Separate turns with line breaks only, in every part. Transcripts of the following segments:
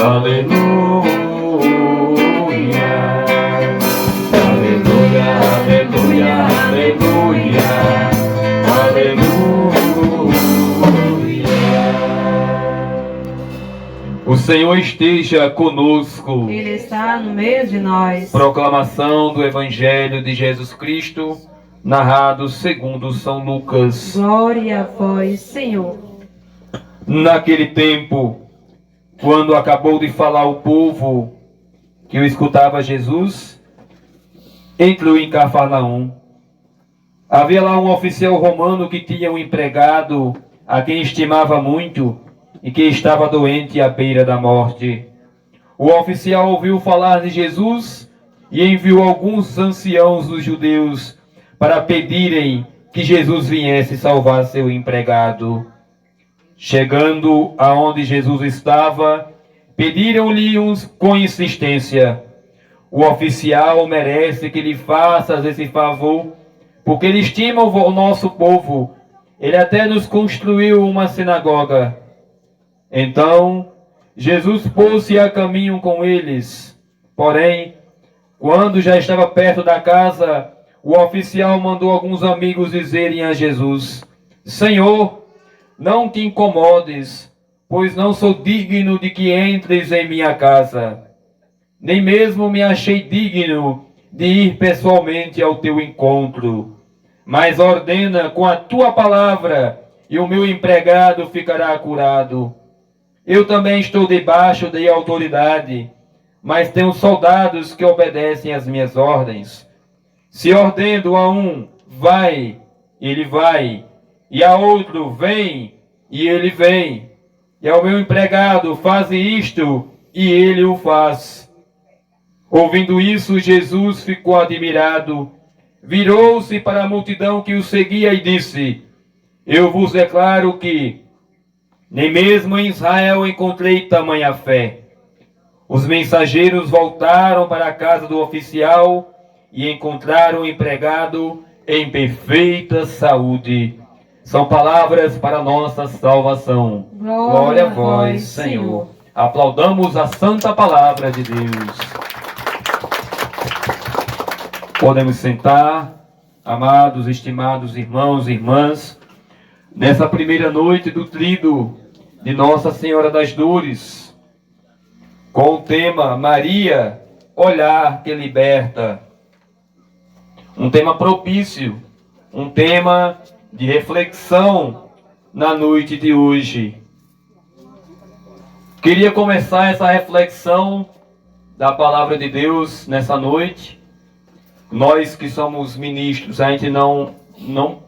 Aleluia, aleluia, aleluia, aleluia, aleluia. O Senhor esteja conosco.
Ele está no meio de nós.
Proclamação do Evangelho de Jesus Cristo, narrado segundo São Lucas.
Glória a vós, Senhor.
Naquele tempo, quando acabou de falar o povo que o escutava Jesus, entrou em Cafarnaum. Havia lá um oficial romano que tinha um empregado a quem estimava muito e que estava doente à beira da morte. O oficial ouviu falar de Jesus e enviou alguns anciãos dos judeus para pedirem que Jesus viesse salvar seu empregado. Chegando aonde Jesus estava, pediram-lhe com insistência: o oficial merece que lhe faças esse favor, porque ele estima o nosso povo. Ele até nos construiu uma sinagoga. Então, Jesus pôs-se a caminho com eles. Porém, quando já estava perto da casa, o oficial mandou alguns amigos dizerem a Jesus: Senhor, não te incomodes, pois não sou digno de que entres em minha casa. Nem mesmo me achei digno de ir pessoalmente ao teu encontro. Mas ordena com a tua palavra, e o meu empregado ficará curado. Eu também estou debaixo de autoridade, mas tenho soldados que obedecem às minhas ordens. Se ordeno a um, vai, ele vai. E a outro, vem, e ele vem. E ao meu empregado, faze isto, e ele o faz. Ouvindo isso, Jesus ficou admirado, virou-se para a multidão que o seguia e disse: Eu vos declaro que nem mesmo em Israel encontrei tamanha fé. Os mensageiros voltaram para a casa do oficial e encontraram o empregado em perfeita saúde. São palavras para a nossa salvação. Glória a vós, Senhor. Aplaudamos a santa palavra de Deus. Podemos sentar, amados, estimados irmãos e irmãs, nessa primeira noite do Tríduo de Nossa Senhora das Dores, com o tema Maria, olhar que liberta. Um tema propício, um tema de reflexão na noite de hoje. Queria começar essa reflexão da palavra de Deus nessa noite. Nós que somos ministros, a gente não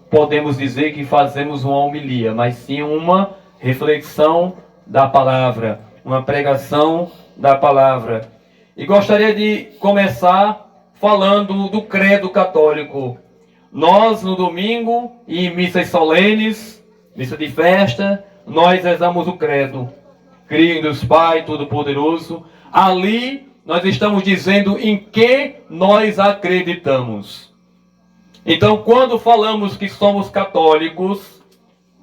podemos dizer que fazemos uma homilia, mas sim uma reflexão da palavra, uma pregação da palavra. E gostaria de começar falando do credo católico. Nós, no domingo, e em missas solenes, missa de festa, nós rezamos o credo. Creio em Deus Pai Todo-Poderoso. Ali nós estamos dizendo em que nós acreditamos. Então, quando falamos que somos católicos,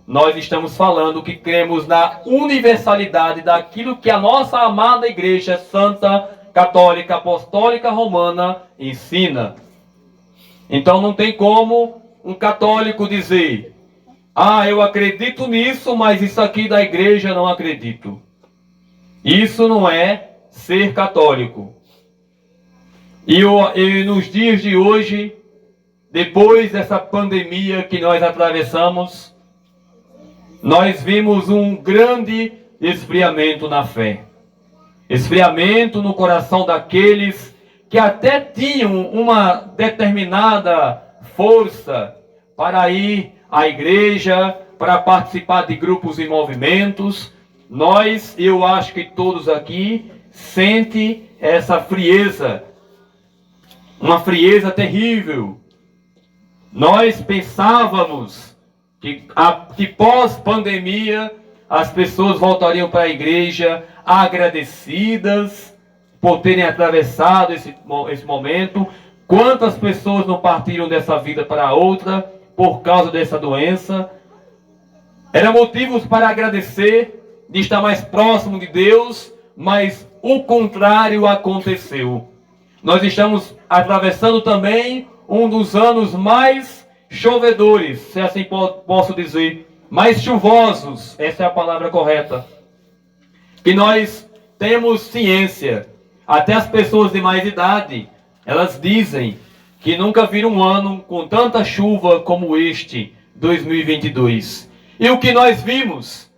nós estamos falando que cremos na universalidade daquilo que a nossa amada Igreja Santa, Católica, Apostólica, Romana ensina. Então não tem como um católico dizer: eu acredito nisso, mas isso aqui da igreja não acredito. Isso não é ser católico. E nos dias de hoje, depois dessa pandemia que nós atravessamos, nós vimos um grande esfriamento na fé. Esfriamento no coração daqueles que até tinham uma determinada força para ir à igreja, para participar de grupos e movimentos. Eu acho que todos aqui sentem essa frieza, uma frieza terrível. Nós pensávamos que pós-pandemia as pessoas voltariam para a igreja agradecidas por terem atravessado esse momento. Quantas pessoas não partiram dessa vida para outra por causa dessa doença? Eram motivos para agradecer, de estar mais próximo de Deus, mas o contrário aconteceu. Nós estamos atravessando também um dos anos mais chovedores, se assim posso dizer, mais chuvosos, essa é a palavra correta. Que nós temos ciência, até as pessoas de mais idade, elas dizem que nunca viram um ano com tanta chuva como este, 2022. E o que nós vimos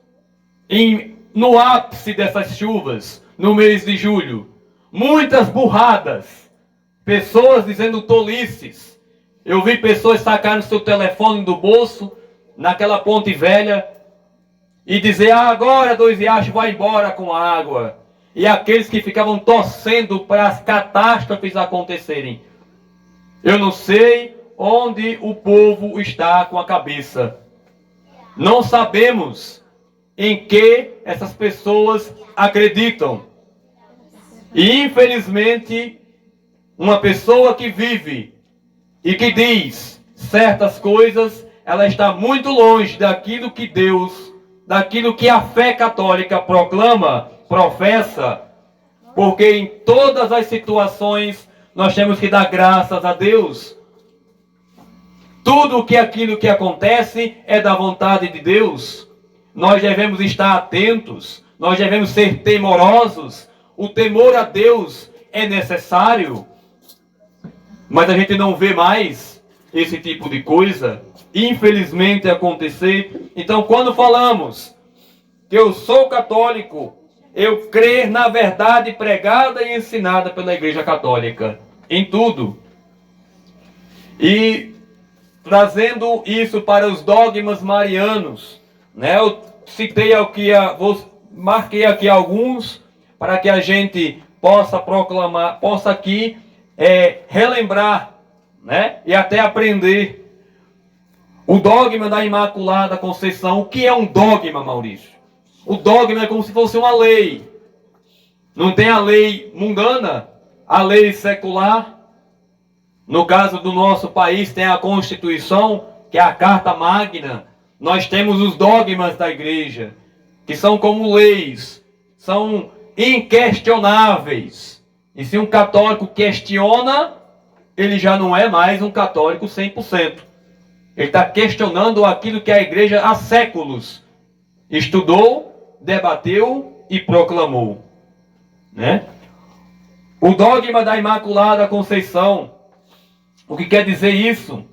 no ápice dessas chuvas, no mês de julho? Muitas burradas, pessoas dizendo tolices. Eu vi pessoas sacarem seu telefone do bolso, naquela ponte velha, e dizer, agora 2 riachos vai embora com a água. E aqueles que ficavam torcendo para as catástrofes acontecerem. Eu não sei onde o povo está com a cabeça. Não sabemos em que essas pessoas acreditam. E infelizmente, uma pessoa que vive e que diz certas coisas, ela está muito longe daquilo que Deus, daquilo que a fé católica proclama, professa, porque em todas as situações nós temos que dar graças a Deus. Tudo aquilo que acontece é da vontade de Deus. Nós devemos estar atentos, nós devemos ser temorosos. O temor a Deus é necessário, mas a gente não vê mais esse tipo de coisa, infelizmente, acontecer. Então, quando falamos que eu sou católico, eu creio na verdade pregada e ensinada pela Igreja Católica, em tudo. E trazendo isso para os dogmas marianos, né? Eu citei aqui, marquei aqui alguns, para que a gente possa proclamar, possa aqui relembrar, né? E até aprender. O dogma da Imaculada Conceição. O que é um dogma, Maurício? O dogma é como se fosse uma lei. Não tem a lei mundana, a lei secular. No caso do nosso país tem a Constituição, que é a Carta Magna. Nós temos os dogmas da Igreja, que são como leis, são inquestionáveis. E se um católico questiona, ele já não é mais um católico 100%. Ele está questionando aquilo que a Igreja há séculos estudou, debateu e proclamou, né? O dogma da Imaculada Conceição. O que quer dizer isso?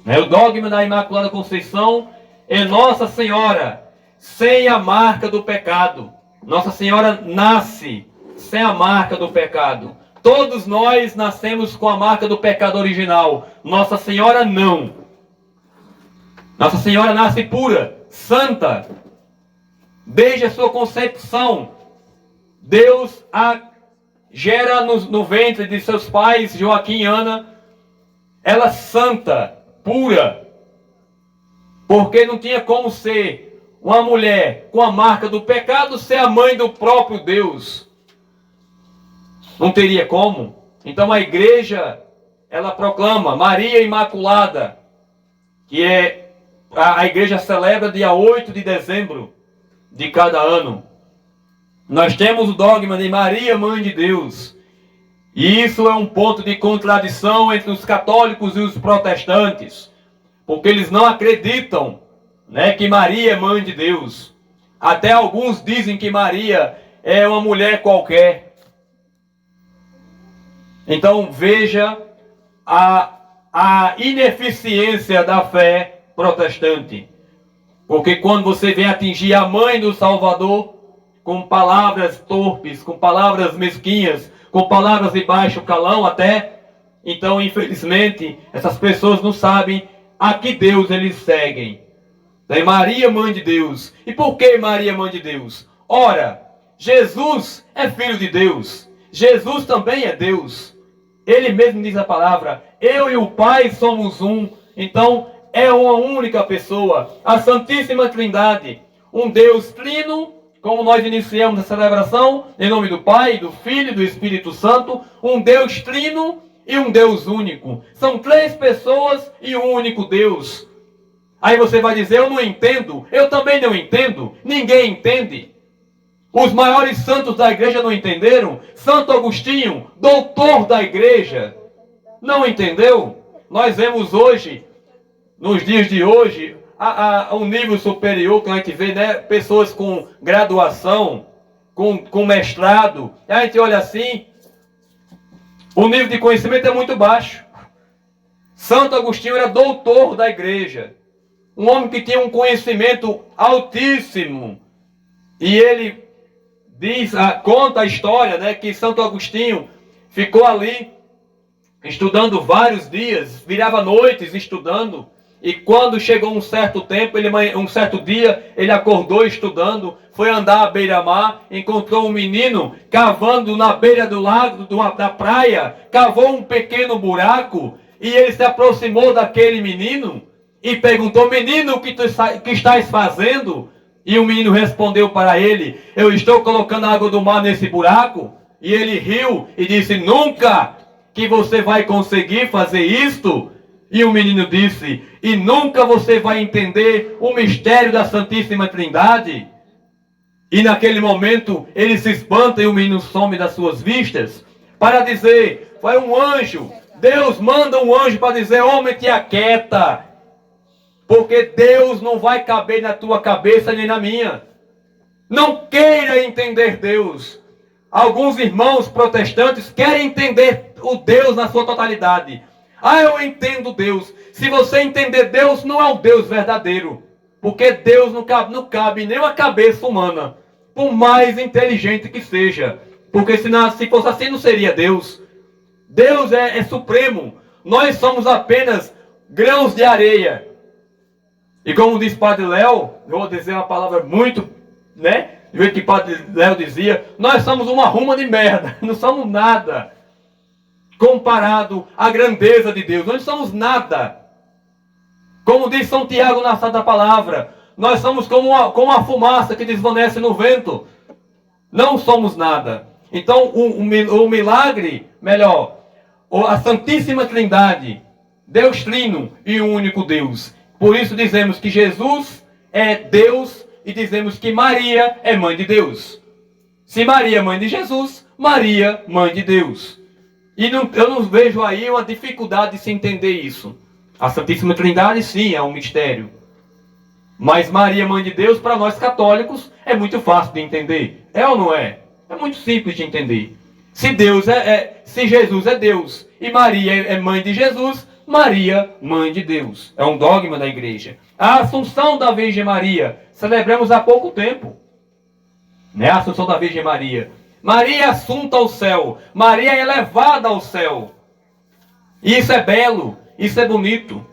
O dogma da Imaculada Conceição é Nossa Senhora sem a marca do pecado. Nossa Senhora nasce sem a marca do pecado. Todos nós nascemos com a marca do pecado original. Nossa Senhora não. Nossa Senhora nasce pura, santa. Desde a sua concepção, Deus a gera no ventre de seus pais, Joaquim e Ana, ela santa, pura. Porque não tinha como ser uma mulher com a marca do pecado ser a mãe do próprio Deus. Não teria como. Então a Igreja, ela proclama Maria Imaculada, que a Igreja celebra dia 8 de dezembro de cada ano. Nós temos o dogma de Maria, Mãe de Deus. E isso é um ponto de contradição entre os católicos e os protestantes. Porque eles não acreditam, né, que Maria é Mãe de Deus. Até alguns dizem que Maria é uma mulher qualquer. Então veja a ineficiência da fé protestante. Porque quando você vem atingir a mãe do Salvador com palavras torpes, com palavras mesquinhas, com palavras de baixo calão até, então infelizmente essas pessoas não sabem a que Deus eles seguem. É Maria, Mãe de Deus. E por que Maria, Mãe de Deus? Ora, Jesus é Filho de Deus. Jesus também é Deus. Ele mesmo diz a palavra, eu e o Pai somos um. Então é uma única pessoa, a Santíssima Trindade, um Deus trino, como nós iniciamos a celebração, em nome do Pai, do Filho e do Espírito Santo, um Deus trino e um Deus único. São 3 pessoas e um único Deus. Aí você vai dizer, eu não entendo, eu também não entendo, ninguém entende. Os maiores santos da igreja não entenderam? Santo Agostinho, doutor da igreja, não entendeu? Nós vemos hoje, nos dias de hoje, um nível superior que a gente vê, né? Pessoas com graduação, com mestrado. E a gente olha assim, o nível de conhecimento é muito baixo. Santo Agostinho era doutor da igreja. Um homem que tinha um conhecimento altíssimo. E ele conta a história, né, que Santo Agostinho ficou ali estudando vários dias, virava noites estudando. E quando chegou um certo tempo, um certo dia, ele acordou estudando, foi andar à beira-mar, encontrou um menino cavando na beira do lago, da praia, cavou um pequeno buraco, e ele se aproximou daquele menino e perguntou: menino, o que estás fazendo? E o menino respondeu para ele: eu estou colocando a água do mar nesse buraco. E ele riu e disse: nunca que você vai conseguir fazer isto. E o menino disse: e nunca você vai entender o mistério da Santíssima Trindade. E naquele momento ele se espanta e o menino some das suas vistas, para dizer: foi um anjo. Deus manda um anjo para dizer: homem, te aquieta, porque Deus não vai caber na tua cabeça nem na minha. Não queira entender Deus. Alguns irmãos protestantes querem entender o Deus na sua totalidade. Ah, eu entendo Deus. Se você entender Deus, não é um Deus verdadeiro. Porque Deus não cabe nem uma cabeça humana, por mais inteligente que seja. Porque se fosse assim, não seria Deus. Deus é supremo. Nós somos apenas grãos de areia. E como diz Padre Léo, eu vou dizer uma palavra muito, né? Do jeito que Padre Léo dizia, nós somos uma ruma de merda. Não somos nada comparado à grandeza de Deus. Nós não somos nada. Como diz São Tiago na Santa Palavra, nós somos como uma fumaça que desvanece no vento. Não somos nada. Então o milagre, melhor, a Santíssima Trindade, Deus Trino e um único Deus. Por isso dizemos que Jesus é Deus e dizemos que Maria é mãe de Deus. Se Maria é mãe de Jesus, Maria mãe de Deus. E eu não vejo aí uma dificuldade de se entender isso. A Santíssima Trindade, sim, é um mistério. Mas Maria, mãe de Deus, para nós católicos, é muito fácil de entender. É ou não é? É muito simples de entender. Se Jesus é Deus e Maria é mãe de Jesus, Maria, mãe de Deus. É um dogma da igreja. A Assunção da Virgem Maria, celebramos há pouco tempo. Né? A Assunção da Virgem Maria. Maria é assunta ao céu. Maria é elevada ao céu. Isso é belo. Isso é bonito.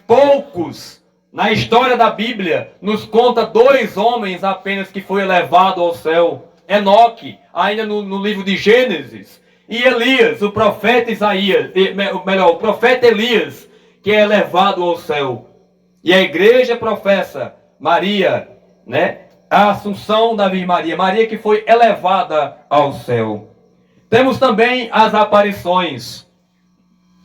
Poucos, na história da Bíblia, nos conta 2 homens apenas que foi elevado ao céu. Enoque, ainda no livro de Gênesis. E Elias, o profeta o profeta Elias, que é elevado ao céu. E a igreja professa Maria, né? A Assunção da Virgem Maria. Maria que foi elevada ao céu. Temos também as aparições.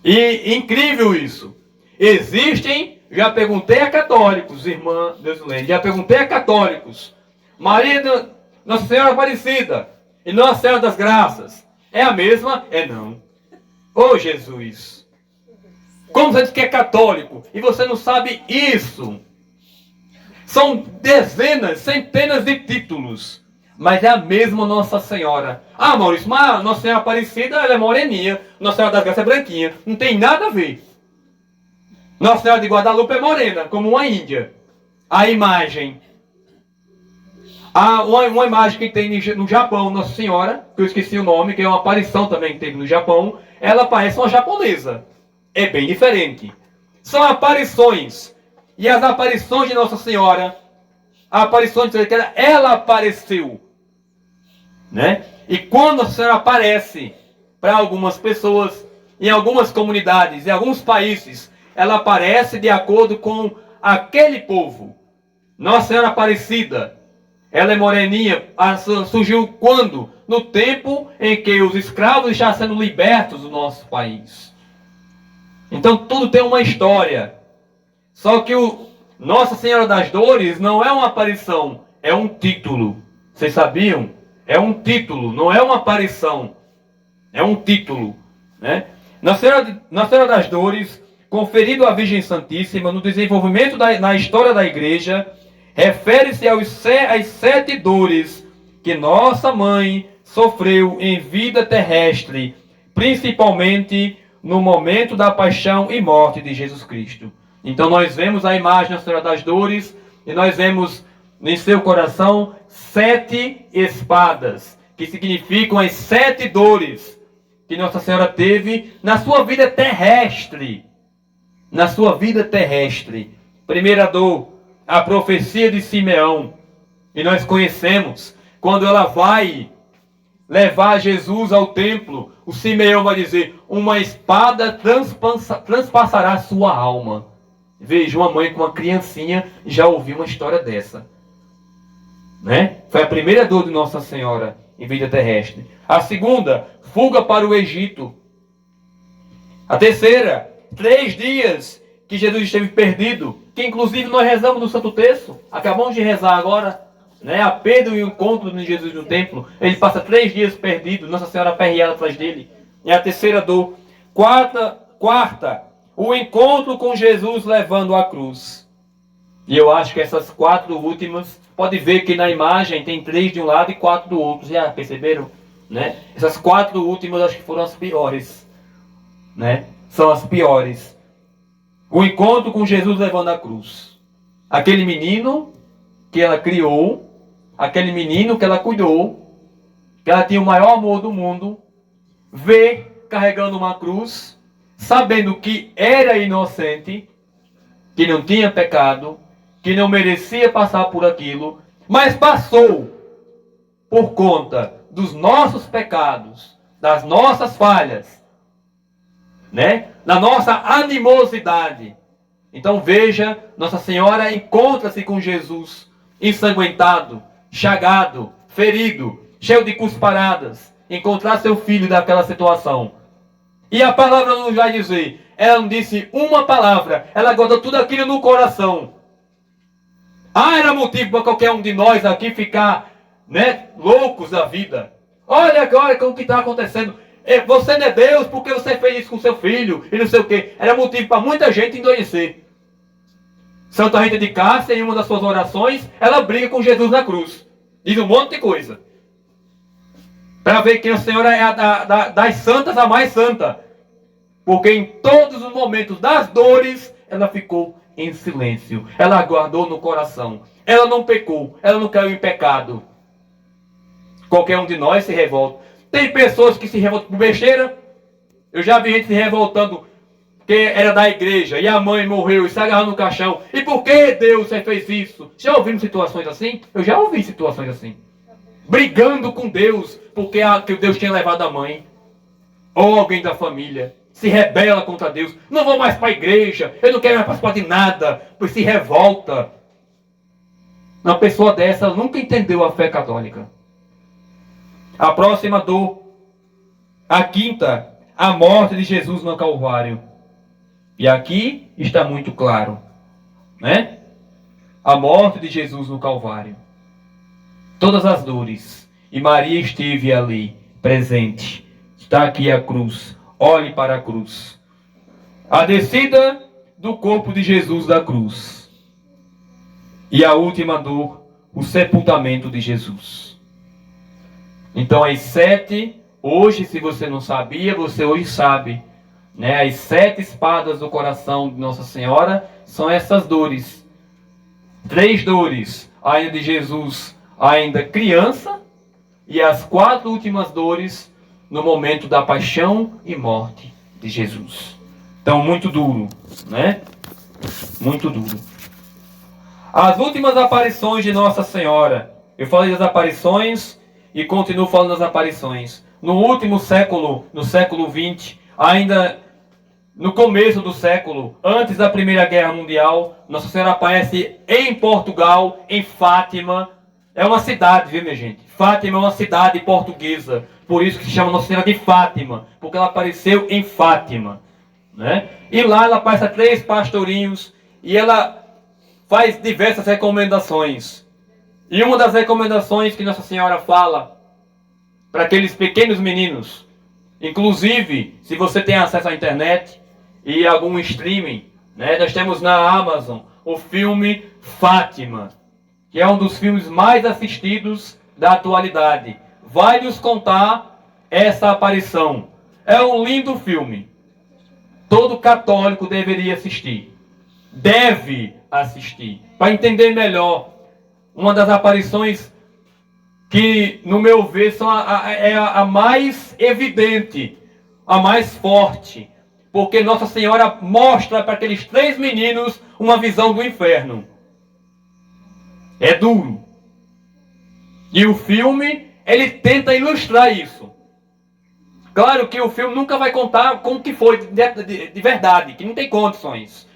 E incrível isso. Existem, já perguntei a católicos, irmã Deusilene, já perguntei a católicos. Maria, Nossa Senhora Aparecida e Nossa Senhora das Graças, é a mesma? É não. Ô Jesus, como você diz que é católico e você não sabe isso? São dezenas, centenas de títulos, mas é a mesma Nossa Senhora. Ah, Maurício, mas Nossa Senhora Aparecida, ela é moreninha, Nossa Senhora das Graças é branquinha. Não tem nada a ver. Nossa Senhora de Guadalupe é morena, como uma índia. A imagem. Uma imagem que tem no Japão, Nossa Senhora, que eu esqueci o nome, que é uma aparição também que teve no Japão, ela parece uma japonesa. É bem diferente. São aparições. E as aparições de Nossa Senhora, a aparição de ela apareceu. Né? E quando a Senhora aparece para algumas pessoas, em algumas comunidades, em alguns países, ela aparece de acordo com aquele povo. Nossa Senhora Aparecida, ela é moreninha, surgiu quando? No tempo em que os escravos estavam sendo libertos do nosso país. Então tudo tem uma história. Só que Nossa Senhora das Dores não é uma aparição, é um título. Vocês sabiam? É um título, não é uma aparição. É um título, né? Na Senhora das Dores, conferido à Virgem Santíssima no desenvolvimento na história da Igreja, refere-se às 7 dores que Nossa Mãe sofreu em vida terrestre, principalmente no momento da paixão e morte de Jesus Cristo. Então nós vemos a imagem da Senhora das Dores e nós vemos em seu coração 7 espadas, que significam as 7 dores que Nossa Senhora teve na sua vida terrestre. Na sua vida terrestre. Primeira dor, a profecia de Simeão. E nós conhecemos, quando ela vai levar Jesus ao templo, o Simeão vai dizer, uma espada transpassará sua alma. Veja, uma mãe com uma criancinha já ouviu uma história dessa. Né? Foi a primeira dor de Nossa Senhora em vida terrestre. A segunda, fuga para o Egito. A terceira, 3 dias que Jesus esteve perdido, que inclusive nós rezamos no Santo Terço, acabamos de rezar agora, né? A perda e o encontro de Jesus no templo. Ele passa 3 dias perdido, Nossa Senhora aperreada atrás dele. É a terceira dor. Quarta, o encontro com Jesus levando a cruz. E eu acho que essas 4 últimas, pode ver que na imagem tem 3 de um lado e 4 do outro. Já perceberam? Né? Essas 4 últimas acho que foram as piores. Né? São as piores. O encontro com Jesus levando a cruz. Aquele menino que ela criou, aquele menino que ela cuidou, que ela tinha o maior amor do mundo, vê carregando uma cruz, sabendo que era inocente, que não tinha pecado, que não merecia passar por aquilo, mas passou por conta dos nossos pecados, das nossas falhas, né? Da nossa animosidade. Então veja, Nossa Senhora encontra-se com Jesus ensanguentado, chagado, ferido, cheio de cusparadas, encontrar seu filho naquela situação. E a palavra não vai dizer, ela não disse uma palavra, ela guardou tudo aquilo no coração. Era motivo para qualquer um de nós aqui ficar, né, loucos da vida. Olha agora como que está acontecendo. Você não é Deus porque você fez isso com seu filho e não sei o que. Era motivo para muita gente endoidecer. Santa Rita de Cássia, em uma das suas orações, ela briga com Jesus na cruz. Diz um monte de coisa. Para ver que a Senhora é das santas a mais santa. Porque em todos os momentos das dores, ela ficou em silêncio. Ela guardou no coração. Ela não pecou. Ela não caiu em pecado. Qualquer um de nós se revolta. Tem pessoas que se revoltam por besteira. Eu já vi gente se revoltando que era da igreja e a mãe morreu e se agarrou no caixão. E por que Deus fez isso? Já ouviram situações assim? Eu já ouvi situações assim. Brigando com Deus porque que Deus tinha levado a mãe. Ou alguém da família. Se rebela contra Deus. Não vou mais para a igreja. Eu não quero mais participar de nada. Pois se revolta. Uma pessoa dessa ela nunca entendeu a fé católica. A próxima dor. A quinta. A morte de Jesus no Calvário. E aqui está muito claro. Né? A morte de Jesus no Calvário. Todas as dores. E Maria esteve ali, presente. Está aqui a cruz. Olhe para a cruz. A descida do corpo de Jesus da cruz. E a última dor, o sepultamento de Jesus. Então as 7, hoje se você não sabia, você hoje sabe. Né? As 7 espadas do coração de Nossa Senhora são essas dores. 3 dores, ainda de Jesus, ainda criança. E as 4 últimas dores no momento da paixão e morte de Jesus. Então, muito duro, né? Muito duro. As últimas aparições de Nossa Senhora. Eu falei das aparições e continuo falando das aparições. No último século, no século XX, ainda no começo do século, antes da Primeira Guerra Mundial, Nossa Senhora aparece em Portugal, em Fátima. É uma cidade, viu, minha gente? Fátima é uma cidade portuguesa. Por isso que se chama Nossa Senhora de Fátima. Porque ela apareceu em Fátima. Né? E lá ela aparece a 3 pastorinhos. E ela faz diversas recomendações. E uma das recomendações que Nossa Senhora fala para aqueles pequenos meninos. Inclusive, se você tem acesso à internet e algum streaming, né, nós temos na Amazon o filme Fátima, que é um dos filmes mais assistidos da atualidade. Vai nos contar essa aparição. É um lindo filme. Todo católico deveria assistir. Deve assistir. Para entender melhor uma das aparições que, no meu ver, é a mais evidente, a mais forte. Porque Nossa Senhora mostra para aqueles 3 meninos uma visão do inferno. É duro. E o filme, ele tenta ilustrar isso. Claro que o filme nunca vai contar como que foi de verdade, que não tem condições.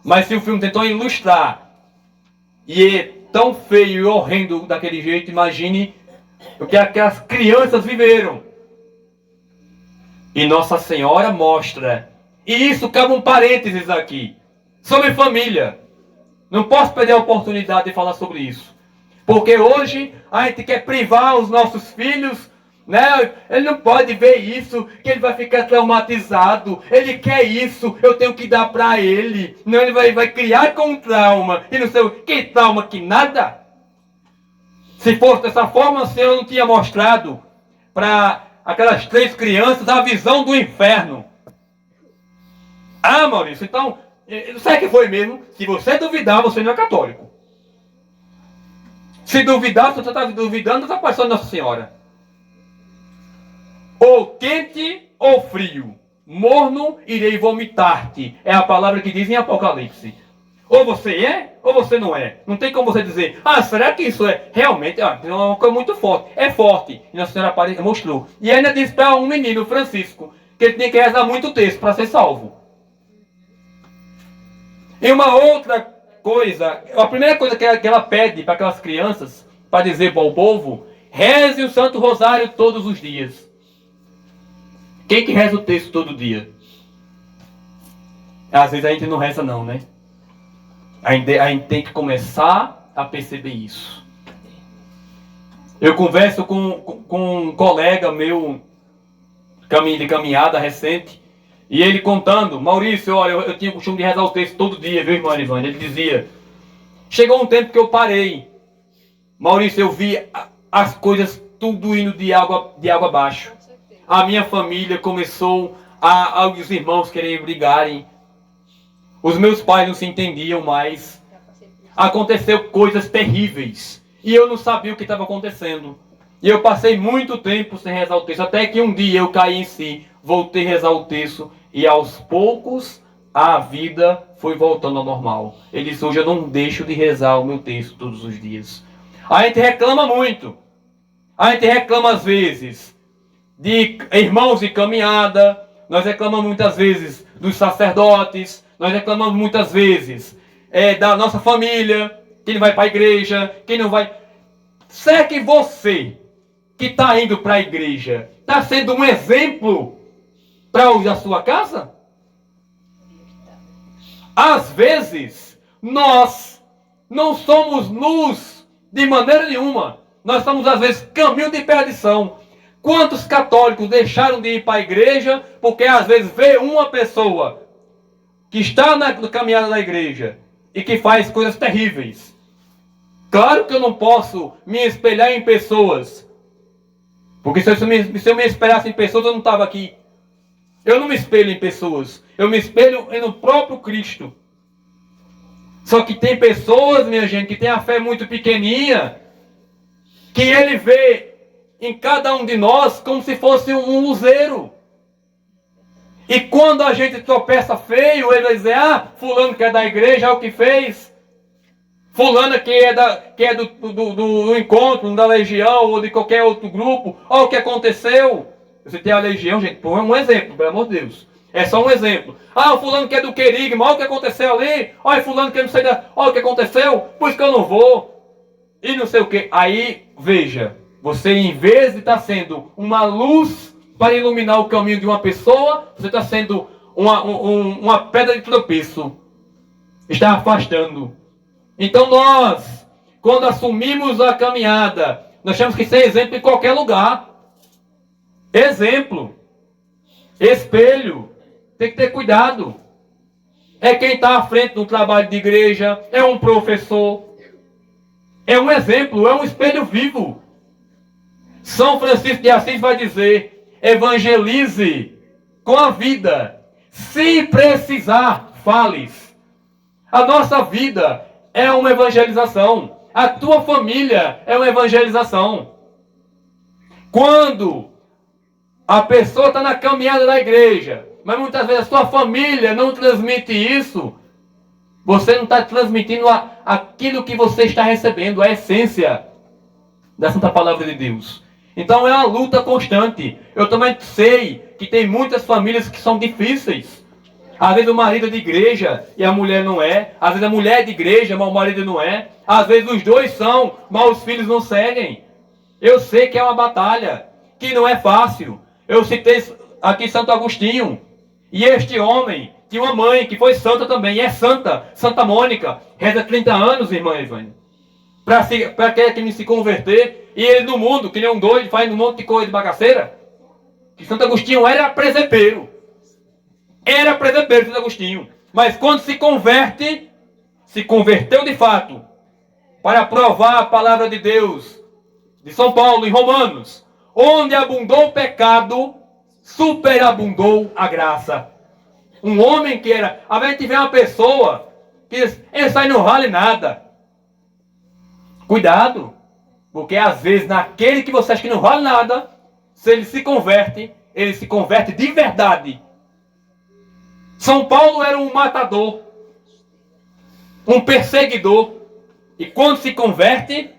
Mas se o filme tentou ilustrar e é tão feio e horrendo daquele jeito, imagine o que aquelas crianças viveram. E Nossa Senhora mostra. E isso cabe um parênteses aqui. Sobre família. Não posso perder a oportunidade de falar sobre isso. Porque hoje a gente quer privar os nossos filhos, né? Ele não pode ver isso, que ele vai ficar traumatizado. Ele quer isso, eu tenho que dar para ele. Não, ele vai criar com trauma. E não sei o que trauma, que nada. Se fosse dessa forma, o Senhor não tinha mostrado para aquelas 3 crianças a visão do inferno. Ah, Maurício, então, sabe que foi mesmo? Se você duvidar, você não é católico. Se duvidar, você está duvidando da aparição de Nossa Senhora. Ou quente ou frio, morno irei vomitar-te. É a palavra que diz em Apocalipse. Ou você é, ou você não é. Não tem como você dizer, será que isso é realmente? É uma coisa muito forte. É forte. E Nossa Senhora mostrou. E ainda disse para um menino, Francisco, que ele tinha que rezar muito texto para ser salvo. E uma outra coisa, a primeira coisa que ela pede para aquelas crianças, para dizer para o povo, reze o Santo Rosário todos os dias. Quem que reza o texto todo dia? Às vezes a gente não reza não, né? A gente tem que começar a perceber isso. Eu converso com um colega meu de caminhada recente, e ele contando, Maurício, olha, eu tinha o costume de rezar o texto todo dia, viu, irmã Ivânia? Ele dizia, chegou um tempo que eu parei. Maurício, eu vi as coisas tudo indo de água abaixo. A minha família começou os irmãos quererem brigarem. Os meus pais não se entendiam mais. Aconteceu coisas terríveis. E eu não sabia o que estava acontecendo. E eu passei muito tempo sem rezar o texto. Até que um dia eu caí em si. Voltei a rezar o texto. E aos poucos a vida foi voltando ao normal. Ele disse, hoje eu não deixo de rezar o meu texto todos os dias. A gente reclama muito. A gente reclama às vezes de irmãos de caminhada. Nós reclamamos muitas vezes dos sacerdotes. Nós reclamamos muitas vezes da nossa família, quem não vai para a igreja, quem não vai... Será que você, que está indo para a igreja, está sendo um exemplo para a sua casa? Às vezes, nós não somos luz de maneira nenhuma. Nós estamos, às vezes, caminho de perdição. Quantos católicos deixaram de ir para a igreja porque, às vezes, vê uma pessoa que está na caminhada da igreja e que faz coisas terríveis. Claro que eu não posso me espelhar em pessoas. Porque se eu me espelhasse em pessoas, eu não estava aqui. Eu não me espelho em pessoas. Eu me espelho no próprio Cristo. Só que tem pessoas, minha gente, que tem a fé muito pequenininha, que ele vê em cada um de nós como se fosse um luzeiro. E quando a gente tropeça feio, ele vai dizer, fulano que é da igreja, olha o que fez. Fulano que é do encontro, da legião, ou de qualquer outro grupo, olha o que aconteceu. Você tem a legião, gente, é um exemplo, pelo amor de Deus. É só um exemplo. O fulano que é do querigma, olha o que aconteceu ali. Olha, fulano que não sei olha o que aconteceu, por isso que eu não vou. E não sei o que. Aí, veja, você em vez de estar sendo uma luz para iluminar o caminho de uma pessoa, você está sendo uma pedra de tropeço. Está afastando. Então nós, quando assumimos a caminhada, nós temos que ser exemplo em qualquer lugar. Exemplo. Espelho. Tem que ter cuidado. É quem está à frente do trabalho de igreja, é um professor, é um exemplo, é um espelho vivo. São Francisco de Assis vai dizer: evangelize com a vida. Se precisar, fales. A nossa vida é uma evangelização. A tua família é uma evangelização. Quando a pessoa está na caminhada da igreja, mas muitas vezes a sua família não transmite isso, você não está transmitindo aquilo que você está recebendo, a essência da Santa Palavra de Deus. Então é uma luta constante. Eu também sei que tem muitas famílias que são difíceis. Às vezes o marido é de igreja e a mulher não é. Às vezes a mulher é de igreja, mas o marido não é. Às vezes os dois são, mas os filhos não seguem. Eu sei que é uma batalha, que não é fácil. Eu citei aqui Santo Agostinho. E este homem tinha uma mãe que foi santa também. E é santa, Santa Mônica. Reza 30 anos, irmã Ivane. Para quem se converter. E ele no mundo, que nem um doido, faz um monte de coisa de bagaceira. Que Santo Agostinho era presepeiro. Era presepeiro Santo Agostinho. Mas quando se converte, se converteu de fato. Para provar a palavra de Deus. De São Paulo, em Romanos. Onde abundou o pecado, superabundou a graça. Um homem que era... A gente vê uma pessoa que diz: esse aí não vale nada. Cuidado. Porque às vezes naquele que você acha que não vale nada, se ele se converte de verdade. São Paulo era um matador, um perseguidor. E quando se converte,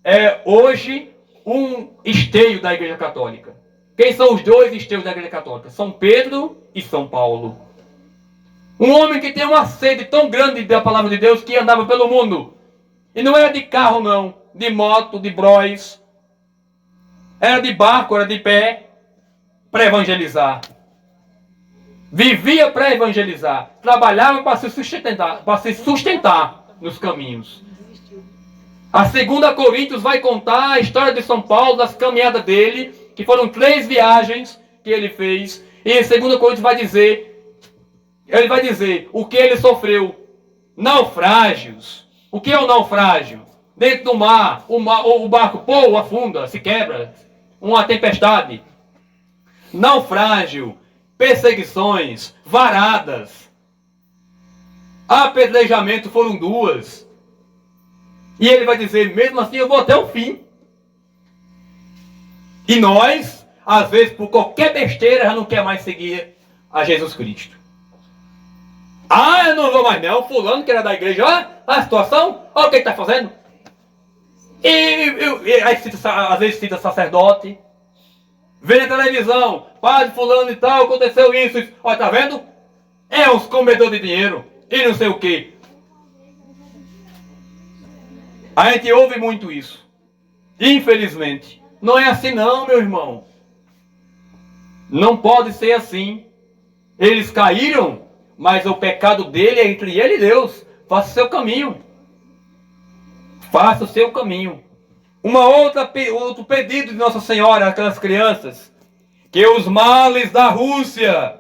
é hoje um esteio da Igreja Católica. Quem são os dois esteios da Igreja Católica? São Pedro e São Paulo. Um homem que tem uma sede tão grande da palavra de Deus que andava pelo mundo. E não era de carro não, de moto, de bróis. Era de barco, era de pé, para evangelizar. Vivia para evangelizar. Trabalhava para se sustentar nos caminhos. A 2 Coríntios vai contar a história de São Paulo, das caminhadas dele, que foram 3 viagens que ele fez. E em 2 Coríntios ele vai dizer o que ele sofreu. Naufrágios. O que é o naufrágio? Dentro do mar, o barco afunda, se quebra. Uma tempestade. Naufrágio. Perseguições. Varadas. Apedrejamento foram 2. E ele vai dizer: mesmo assim eu vou até o fim. E nós, às vezes, por qualquer besteira, já não quer mais seguir a Jesus Cristo. Ah, eu não vou mais não. Fulano que era da igreja, olha a situação, olha o que ele está fazendo. E aí às vezes cita sacerdote. Vê na televisão, padre fulano e tal, aconteceu isso. Olha, tá vendo? É uns comedores de dinheiro. E não sei o quê. A gente ouve muito isso. Infelizmente. Não é assim não, meu irmão. Não pode ser assim. Eles caíram, mas o pecado dele é entre ele e Deus. Faça o seu caminho. Faça o seu caminho. Outro pedido de Nossa Senhora àquelas crianças. Que os males da Rússia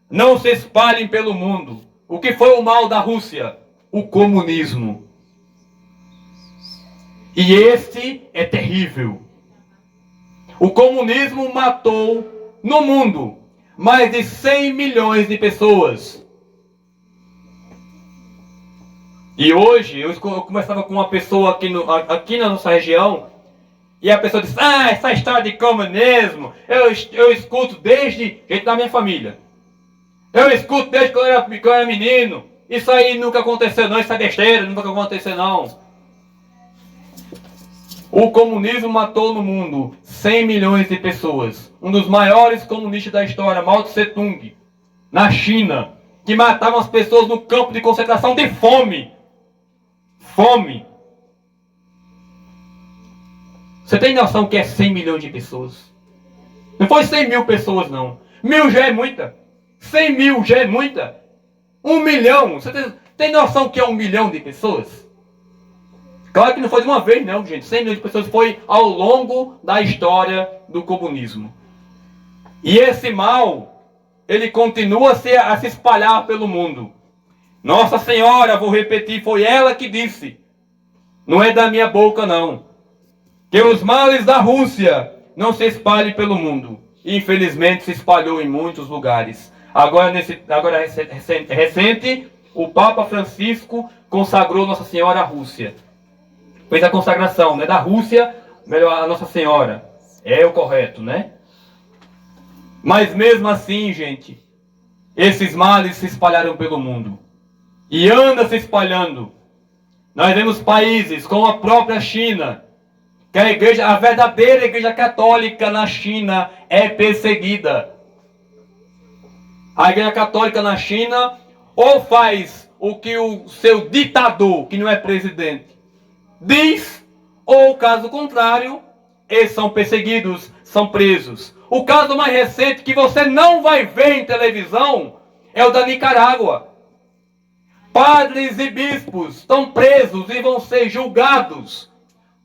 não se espalhem pelo mundo. O que foi o mal da Rússia? O comunismo. E este é terrível. O comunismo matou no mundo mais de 100 milhões de pessoas. E hoje, eu conversava com uma pessoa aqui na nossa região, e a pessoa disse: ah, essa história de comunismo, eu escuto desde gente da minha família. Eu escuto desde que eu era menino. Isso aí nunca aconteceu não, isso é besteira, nunca aconteceu não. O comunismo matou no mundo 100 milhões de pessoas. Um dos maiores comunistas da história, Mao Tse Tung, na China, que matavam as pessoas no campo de concentração de fome. Fome. Você tem noção que é 100 milhões de pessoas? Não foi 100 mil pessoas, não. 1000 já é muita. 100 mil já é muita. 1 milhão. Você tem noção que é 1 milhão de pessoas? Claro que não foi de uma vez, não, gente. 100 milhões de pessoas foi ao longo da história do comunismo. E esse mal, ele continua a se espalhar pelo mundo. Nossa Senhora, vou repetir, foi ela que disse, não é da minha boca não, que os males da Rússia não se espalhem pelo mundo. Infelizmente se espalhou em muitos lugares. Agora recente, o Papa Francisco consagrou Nossa Senhora à Rússia. Fez a consagração, né, da Rússia, melhor, a Nossa Senhora. É o correto, né? Mas mesmo assim, gente, esses males se espalharam pelo mundo. E anda se espalhando. Nós vemos países como a própria China, que a verdadeira igreja católica na China é perseguida. A igreja católica na China ou faz o que o seu ditador, que não é presidente, diz, ou caso contrário, eles são perseguidos, são presos. O caso mais recente que você não vai ver em televisão é o da Nicarágua. Padres e bispos estão presos e vão ser julgados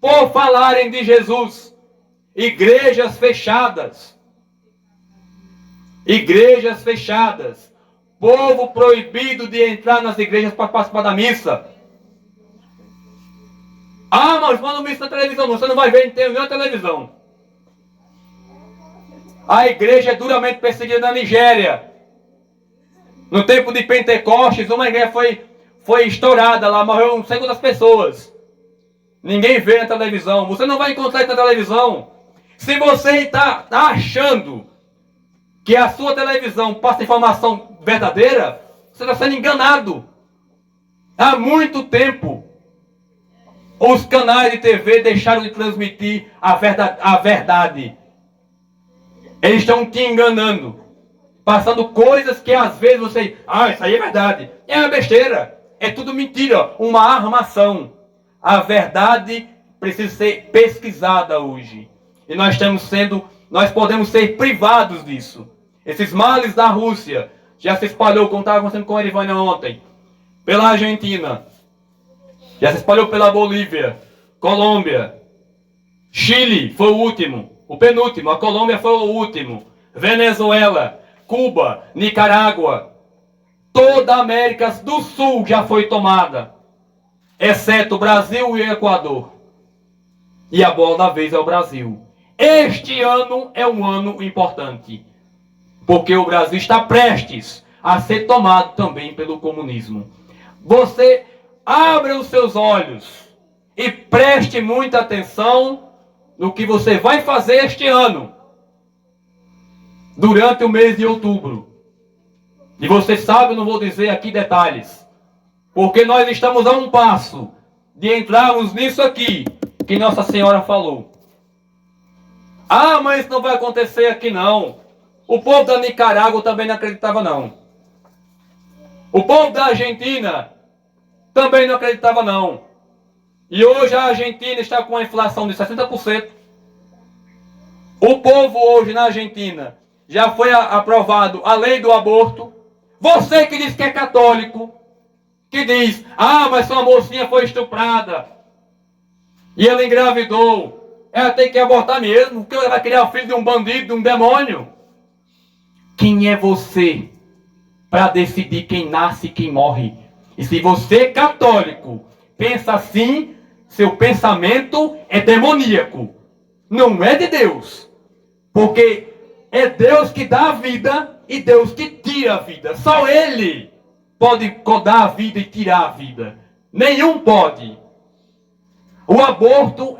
por falarem de Jesus. Igrejas fechadas. Igrejas fechadas. Povo proibido de entrar nas igrejas para participar da missa. Ah, mas manda missa na televisão. Você não vai ver em nenhuma televisão. A igreja é duramente perseguida na Nigéria. No tempo de Pentecostes, uma igreja foi estourada lá, morreu não sei quantas pessoas. Ninguém vê na televisão. Você não vai encontrar isso na televisão. Se você está achando que a sua televisão passa informação verdadeira, você está sendo enganado. Há muito tempo, os canais de TV deixaram de transmitir a verdade. Eles estão te enganando. Passando coisas que às vezes você... Ah, isso aí é verdade. É uma besteira. É tudo mentira. Uma armação. A verdade precisa ser pesquisada hoje. E nós podemos ser privados disso. Esses males da Rússia já se espalhou, como estava acontecendo com a Erivânia ontem, pela Argentina. Já se espalhou pela Bolívia, Colômbia. Chile foi o último. O penúltimo. A Colômbia foi o último. Venezuela, Cuba, Nicarágua. Toda a América do Sul já foi tomada, exceto o Brasil e o Equador. E a bola da vez é o Brasil. Este ano é um ano importante, porque o Brasil está prestes a ser tomado também pelo comunismo. Você abra os seus olhos e preste muita atenção no que você vai fazer este ano, durante o mês de outubro. E você sabe, eu não vou dizer aqui detalhes, porque nós estamos a um passo de entrarmos nisso aqui que Nossa Senhora falou. Ah, mas isso não vai acontecer aqui não. O povo da Nicarágua também não acreditava não. O povo da Argentina também não acreditava não. E hoje a Argentina está com uma inflação de 60%. O povo hoje na Argentina já foi aprovado a lei do aborto. Você que diz que é católico, que diz, ah, mas sua mocinha foi estuprada e ela engravidou, ela tem que abortar mesmo, porque ela vai criar o filho de um bandido, de um demônio. Quem é você para decidir quem nasce e quem morre? E se você, católico, pensa assim, seu pensamento é demoníaco. Não é de Deus. Porque é Deus que dá a vida e Deus que tira a vida. Só Ele pode dar a vida e tirar a vida. Nenhum pode. O aborto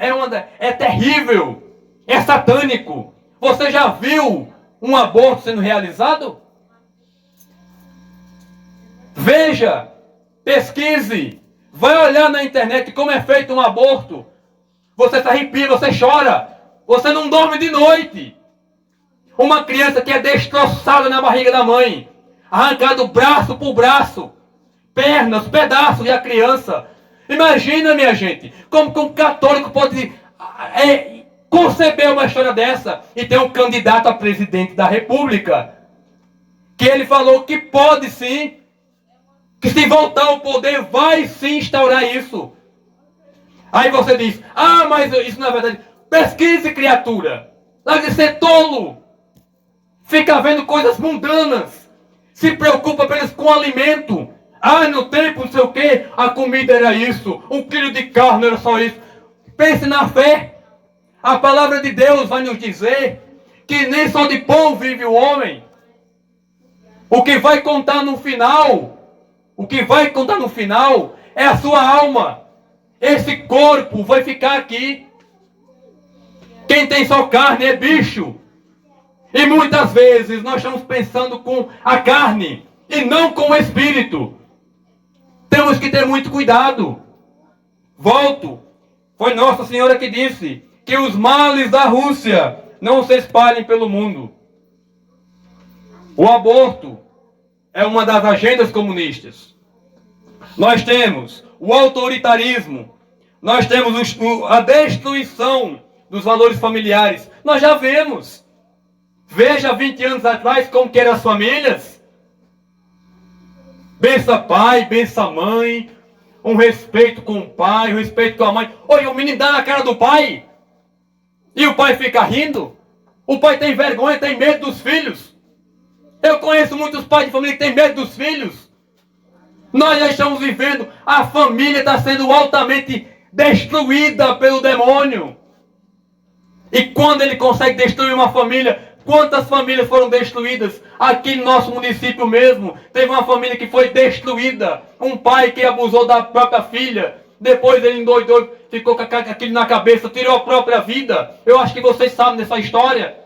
é terrível. É satânico. Você já viu um aborto sendo realizado? Veja, pesquise, vai olhar na internet como é feito um aborto. Você se arrepia, você chora, você não dorme de noite. Uma criança que é destroçada na barriga da mãe, arrancado braço por braço, pernas, pedaços da criança. Imagina, minha gente, como que um católico pode conceber uma história dessa e ter um candidato a presidente da República que ele falou que pode sim, que se voltar ao poder vai sim instaurar isso. Aí você diz, ah, mas isso não é verdade. Pesquise, criatura. Larga de ser tolo.
Fica vendo coisas mundanas. Se preocupa apenas com alimento. Ah, no tempo, não sei o quê, a comida era isso. 1 quilo de carne era só isso. Pense na fé. A palavra de Deus vai nos dizer que nem só de pão vive o homem. O que vai contar no final, é a sua alma. Esse corpo vai ficar aqui. Quem tem só carne é bicho. E muitas vezes nós estamos pensando com a carne e não com o espírito. Temos que ter muito cuidado. Volto. Foi Nossa Senhora que disse que os males da Rússia não se espalhem pelo mundo. O aborto é uma das agendas comunistas. Nós temos o autoritarismo. Nós temos a destruição dos valores familiares. Nós já vemos. Veja 20 anos atrás como que eram as famílias. Bença pai, bença mãe. Um respeito com o pai, um respeito com a mãe. Olha, o menino dá na cara do pai. E o pai fica rindo. O pai tem vergonha, tem medo dos filhos. Eu conheço muitos pais de família que têm medo dos filhos. Nós já estamos vivendo, a família está sendo altamente destruída pelo demônio. E quando ele consegue destruir uma família, quantas famílias foram destruídas? Aqui no nosso município mesmo, teve uma família que foi destruída. Um pai que abusou da própria filha. Depois ele endoidou, ficou com aquilo na cabeça, tirou a própria vida. Eu acho que vocês sabem dessa história.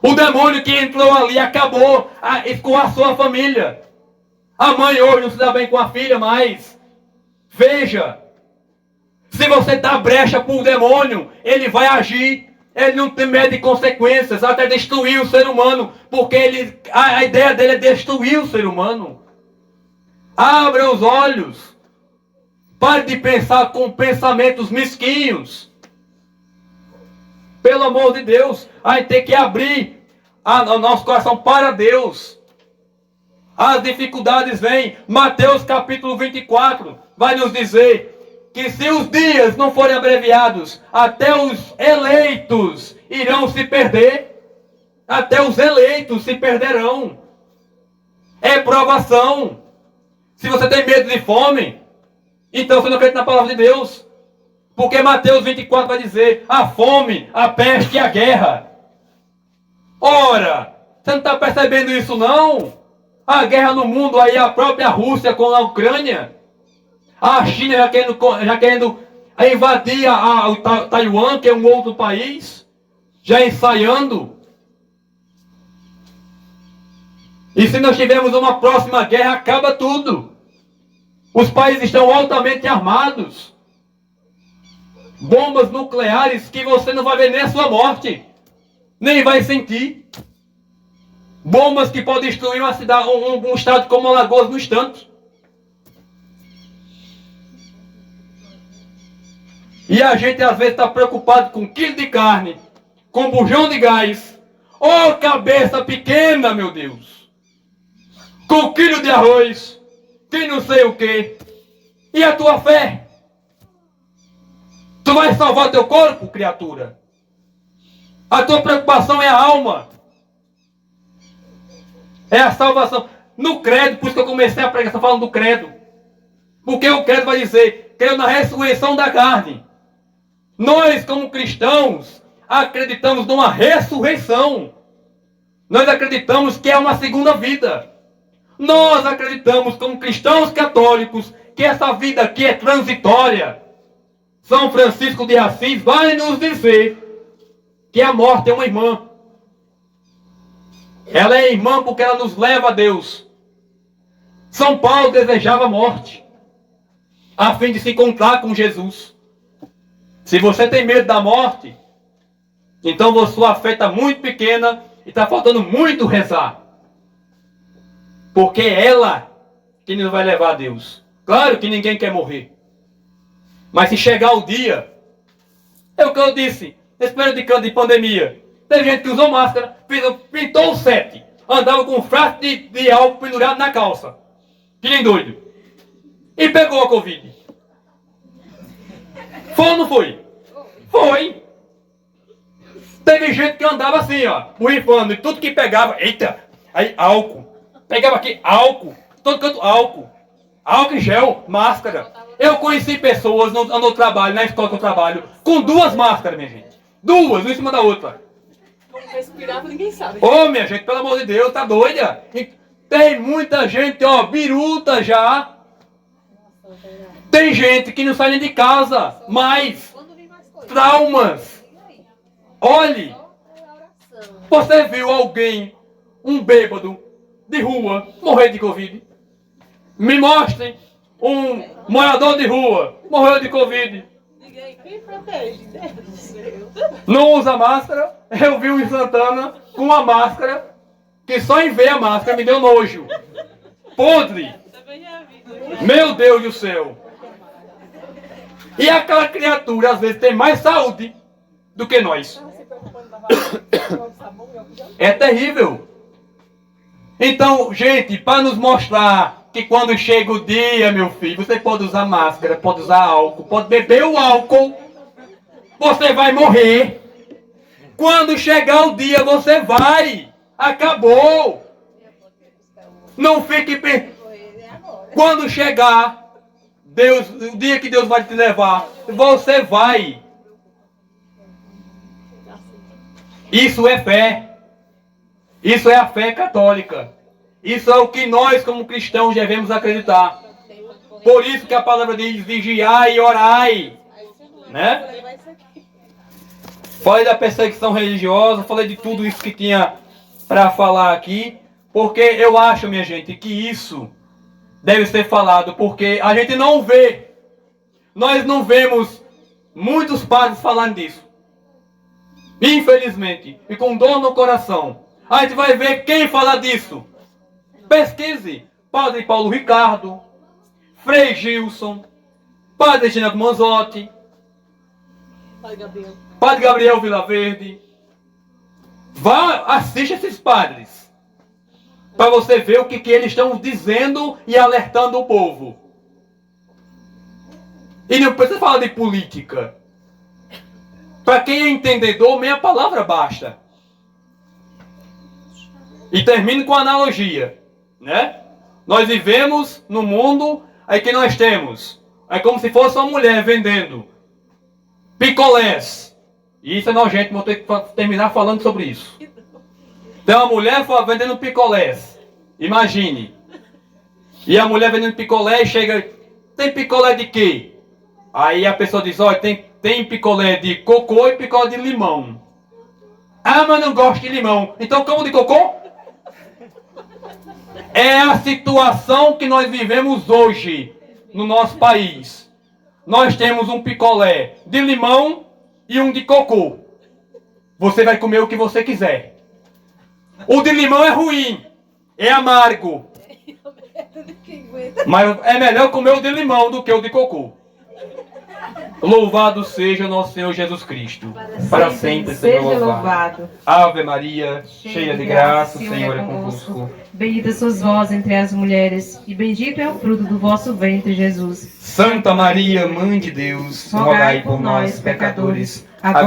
O demônio que entrou ali acabou, escoaçou a família. A mãe hoje não se dá bem com a filha, mas veja, se você dá brecha para o demônio, ele vai agir. Ele não tem medo de consequências, até destruir o ser humano, porque a ideia dele é destruir o ser humano. Abra os olhos. Pare de pensar com pensamentos mesquinhos. Pelo amor de Deus, a gente tem que abrir o nosso coração para Deus. As dificuldades vêm. Mateus capítulo 24 vai nos dizer que se os dias não forem abreviados, até os eleitos irão se perder. Até os eleitos se perderão. É provação. Se você tem medo de fome, então você não acredita na palavra de Deus. Porque Mateus 24 vai dizer a fome, a peste e a guerra. Ora, você não está percebendo isso não? A guerra no mundo aí, a própria Rússia com a Ucrânia. A China já querendo invadir o Taiwan, que é um outro país. Já ensaiando. E se nós tivermos uma próxima guerra, acaba tudo. Os países estão altamente armados. Bombas nucleares que você não vai ver nem a sua morte. Nem vai sentir. Bombas que podem destruir uma cidade, um estado como Alagoas no instante. E a gente às vezes está preocupado com 1 quilo de carne, com bujão de gás. Oh, cabeça pequena, meu Deus! Com 1 quilo de arroz, que não sei o quê. E a tua fé? Tu vai salvar teu corpo, criatura? A tua preocupação é a alma. É a salvação. No credo, por isso que eu comecei a pregação falando do credo. Porque o credo vai dizer, creio na ressurreição da carne. Nós, como cristãos, acreditamos numa ressurreição. Nós acreditamos que é uma segunda vida. Nós acreditamos, como cristãos católicos, que essa vida aqui é transitória. São Francisco de Assis vai nos dizer que a morte é uma irmã. Ela é irmã porque ela nos leva a Deus. São Paulo desejava a morte, a fim de se encontrar com Jesus. Se você tem medo da morte, então sua fé está muito pequena e está faltando muito rezar. Porque é ela que nos vai levar a Deus. Claro que ninguém quer morrer. Mas se chegar o dia, é o que eu disse, nesse período de pandemia, teve gente que usou máscara, pintou o 7, andava com um frasco de álcool pendurado na calça. Que nem doido. E pegou a Covid. Foi ou não foi? Foi. Teve gente que andava assim, ó, borrifando, e tudo que pegava, eita, aí álcool. Pegava aqui álcool, todo canto álcool. Álcool em gel, máscara. Eu conheci pessoas no trabalho, na escola que eu trabalho, com 2 máscaras, minha gente. 2, uma em cima da outra.
Como respirava, ninguém sabe.
Ô, minha gente, pelo amor de Deus, tá doida? E tem muita gente, ó, biruta já. Tem gente que não sai nem de casa, mas traumas. Olhe, você viu alguém, um bêbado, de rua, morrer de Covid? Me mostrem um morador de rua, morreu de Covid.
Ninguém. Quem protege? Deus do céu.
Não usa máscara. Eu vi um em Santana com uma máscara, que só em ver a máscara me deu nojo. Podre.
Também já vi.
Meu Deus do céu. E aquela criatura, às vezes, tem mais saúde do que nós. É terrível. Então, gente, para nos mostrar que quando chega o dia, meu filho, você pode usar máscara, pode usar álcool, pode beber o álcool, você vai morrer. Quando chegar o dia, você vai. Acabou. Não fique pensando. Quando chegar, Deus, o dia que Deus vai te levar, você vai. Isso é fé. Isso é a fé católica. Isso é o que nós, como cristãos, devemos acreditar. Por isso que a palavra diz: vigiai e orai. Né? Falei da perseguição religiosa, falei de tudo isso que tinha para falar aqui, porque eu acho, minha gente, que isso deve ser falado, porque a gente não vê, nós não vemos muitos padres falando disso. Infelizmente, e com dor no coração. A gente vai ver quem fala disso. Pesquise. Padre Paulo Ricardo, Frei Gilson, Padre Reginaldo Manzotti, Padre Gabriel Vilaverde. Vá, assista esses padres, para você ver o que eles estão dizendo e alertando o povo. E não precisa falar de política. Para quem é entendedor, meia palavra basta. E termino com a analogia, né? Nós vivemos no mundo, aí que nós temos, é como se fosse uma mulher vendendo picolés. E isso é nojento, vou ter que terminar falando sobre isso. Tem uma mulher vendendo picolés. Imagine. E a mulher vendendo picolé chega, tem picolé de quê? Aí a pessoa diz, olha, tem picolé de cocô e picolé de limão. Ah, mas não gosto de limão. Então como de cocô? É a situação que nós vivemos hoje no nosso país. Nós temos um picolé de limão e um de cocô. Você vai comer o que você quiser. O de limão é ruim, é amargo. Mas é melhor comer o de limão do que o de cocô. Louvado seja nosso Senhor Jesus Cristo. Para sempre seja louvado. Ave Maria, cheia de graça, o Senhor é convosco.
Bendita sois vós entre as mulheres, e bendito é o fruto do vosso ventre, Jesus.
Santa Maria, Mãe de Deus, rogai por nós, pecadores, agora